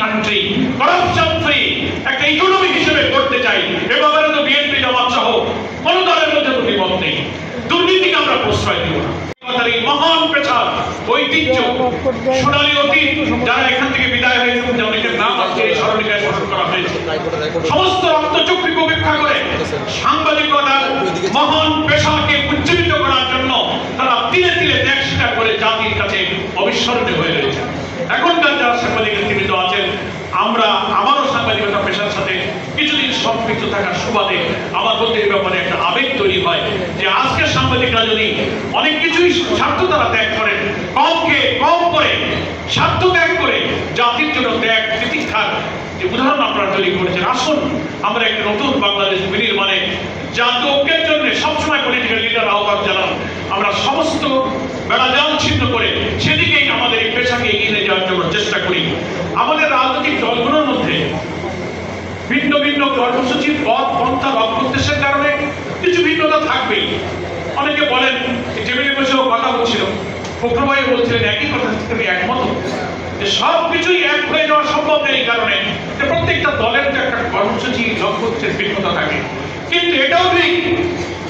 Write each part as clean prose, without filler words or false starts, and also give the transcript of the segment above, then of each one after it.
Country, corruption free একটা economy হিসেবে করতে চাই। এভাবে তো বিএনপি জামাত সহ কোন দলের মধ্যে দুর্নীতি নেই, দুর্নীতিকে আমরা প্রশ্রয় দিব না। এই মহান পেশার ঐতিহ্য, সোনালী অতীত, যারা এখান থেকে বিদায় হয়েছে, অনেকের নাম আজকে এই স্মরণিকায় স্মরণ করা হয়েছে, সমস্ত রক্তচক্রকে উপেক্ষা করে সাংবাদিকতার মহান পেশাকে উজ্জীবিত করার জন্য তারা তিলে তিলে ত্যাগ স্বীকার করে জাতির কাছে অবিস্মরণীয় হয়ে রয়েছে। এখনকার যারা সাংবাদিক জীবিত আছেন, আমরা আমারও সাংবাদিকতা পেশার সাথে কিছুদিন সম্পৃক্ত থাকার সুবাদে আমার মধ্যে এই ব্যাপারে একটা আবেগ তৈরি হয় যে আজকের সাংবাদিকরা যদি অনেক কিছুই স্বার্থ তারা ত্যাগ করেন, কম করে স্বার্থ ত্যাগ করে জাতির জন্য ত্যাগ তিতিক্ষার যে উদাহরণ আপনারা তৈরি করেছেন, আসুন আমরা একটা নতুন বাংলাদেশ বিনির্মাণে জাতীয় ঐক্যের জন্য সবসময় পলিটিক্যাল লিডার আহ্বান জানান, আমরা সমস্ত বেড়াজাল ছিন্ন করে সেদিকেই আমাদের এই পেশাকে এগিয়ে নিয়ে যাওয়ার জন্য চেষ্টা করি। আমাদের রাজনৈতিক দলগুলোর মধ্যে ভিন্ন ভিন্ন কর্মসূচির পথ পন্থা লক্ষ্য উদ্দেশ্যের কারণে কিছু ভিন্নতা থাকবেই। অনেকে বলেন, টেবিলে বসেও কথা হচ্ছিল, ফখরুল ভাই বলছিলেন একই কথা থেকে একমত যে সবকিছুই এক হয়ে যাওয়া সম্ভব নেই, এই কারণে যে প্রত্যেকটা দলের যে একটা কর্মসূচি লক্ষ্য উদ্দেশ্যের ভিন্নতা থাকে। কিন্তু এটাও ঠিক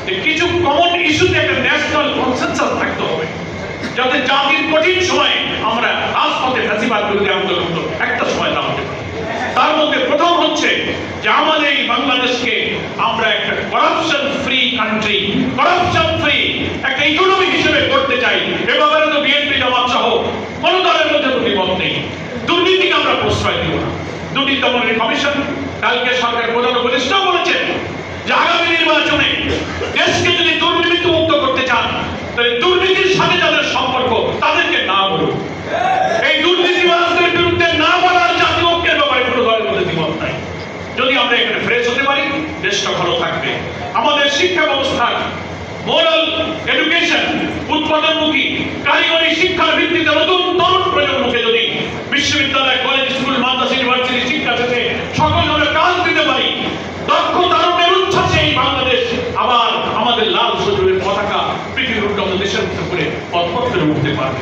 যে কিছু কমন ইস্যুতে একটা ন্যাশনাল কনসেনসাস থাকতে হবে, যাতে জাতির কঠিন সময়ে আমরা রাজপথে ফ্যাসিবাদ বিরোধী আন্দোলন একটা সময় দাঁড়াতে পারি। তার মধ্যে প্রথম হচ্ছে যে আমাদের এই বাংলাদেশকে আমরা একটা corruption free country, corruption free একটা ইকোনমি হিসেবে করতে চাই। এভাবে তো বিএনপি জামাত সহ কোন দলের মধ্যে দুর্নীতি নেই, দুর্নীতিকে আমরা প্রশ্রয় দিব না। দুর্নীতি দমন কমিশন কালকে সরকার প্রধান উপদেষ্টা বলেছেন যে আগামী নির্বাচনে দেশকে যদি দুর্নীতি মুক্ত করতে চান, তাহলে দুর্নীতির সাথে যাদের সম্পর্ক তাদেরকে না বলুন। এই দুর্নীতিবাজদের বিরুদ্ধে না বলার জাতীয় ঐক্যের ব্যাপারে কোনো দলের মধ্যে দ্বিমত নাই। যদি আমরা এখানে ফ্রেশ হতে পারি, দেশটা ভালো থাকবে। আমাদের শিক্ষা ব্যবস্থার মোরাল এডুকেশন, উৎপাদনমুখী কারিগরি শিক্ষার ভিত্তিতে নতুন তরুণ প্রজন্মকে যদি বিশ্ববিদ্যালয়, কলেজ, স্কুল, মাদ্রাসা, ইউনিভার্সিটি শিক্ষা থেকে সকল ধরনের কাজ দিতে পারি, দক্ষ তরুণের উচ্ছ্বাসে এই বাংলাদেশ আবার আমাদের লাল সজুরের পতাকা পৃথিবীর উন্নত দেশের মধ্যে করে পথপথ করে উঠতে পারবে।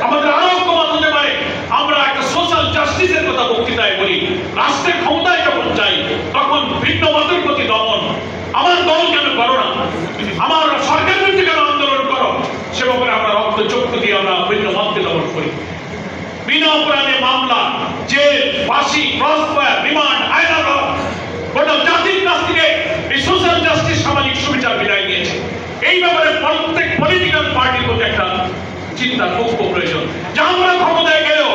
আমাদের আরো ঐক্যমত হতে পারে। আমরা একটা সোশ্যাল জাস্টিসের কথা বক্তৃতায় বলি, রাষ্ট্রের ক্ষমতায় যখন যাই তখন ভিন্ন মতের প্রতি দমন, আমার দল কেন করো না, আমার সরকারের বিরুদ্ধে কেন আন্দোলন করো, সে ব্যাপারে আমরা রক্ত চক্ষু দিয়ে আমরা ভিন্ন মতকে দমন করি। বিনা অপরাধে মামলা, জেল, ফাঁসি, ক্রসফায়ার, রিমান্ড, আইনার গোটা জাতির কাছ থেকে এই সোশ্যাল জাস্টিস, সামাজিক সুবিচার বিদায় নিয়েছে। এই ব্যাপারে প্রত্যেক পলিটিক্যাল পার্টির মধ্যে একটা চিন্তার ঐক্য প্রয়োজন যে আমরা ক্ষমতায় গেলেও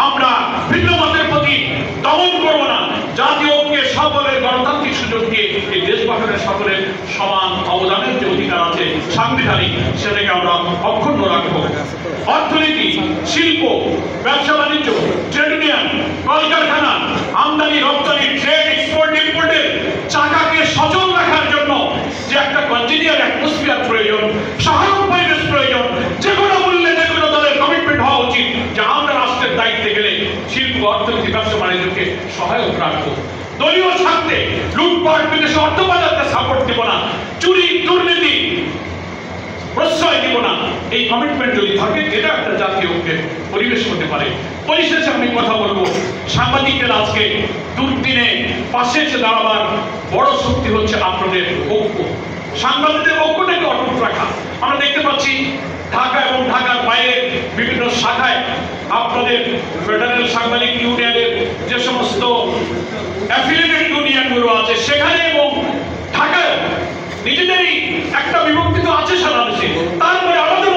আমরা ভিন্ন মতের প্রতি দমন করব না। জাতীয় ঐক্যে সকলের গণতান্ত্রিক সুযোগ দিয়ে এই দেশ গঠনের সকলের সমান অবদানের যে অধিকার আছে সাংবিধানিক, সেটাকে আমরা অক্ষুণ্ণ রাখবো। অর্থনীতি, শিল্প, ব্যবসা বাণিজ্য, ট্রেড ইউনিয়ন, কলকারখানা, আমদানি রপ্তানি, ট্রেড এক্সপোর্ট ইম্পোর্টের চাকাকে সচল রাখার জন্য যে একটা কন্টিনিউয়াস অ্যাটমসফিয়ার প্রয়োজন, সহায়ক পরিবেশ প্রয়োজন, যে কোনো মূল্যে যে কোনো দলের কমিটমেন্ট হওয়া উচিত যে আমরা রাষ্ট্রের দায়িত্বে গেলে শিল্প, অর্থনীতি, ব্যবসা বাণিজ্যকে সহায়ক রাখবো। দলীয় স্বার্থে লুটপাট, বিদেশে অর্থ বাজারকে সাপোর্ট দিব না, চুরি দুর্নীতি প্রশ্রয় দিব না। এই কমিটমেন্ট যদি থাকে, এটা একটা জাতীয় ঐক্যের পরিবেশ হতে পারে। পরিশেষে আমি কথা বলবো, সাংবাদিকদের আজকে দুর্দিনে পাশে এসে দাঁড়াবার বড় শক্তি হচ্ছে আপনাদের ঐক্য। সাংবাদিকদের ঐক্যটাকে অটুট রাখা। আমরা দেখতে পাচ্ছি ঢাকা এবং ঢাকার বাইরে বিভিন্ন শাখায় আপনাদের ফেডারেল সাংবাদিক ইউনিয়নের যে সমস্ত অ্যাফিলিয়েটেড ইউনিয়নগুলো আছে সেখানে এবং ঢাকায় নিজেদেরই একটা বিভক্তি তো আছে সারা দেশে, তারপরে আলাদা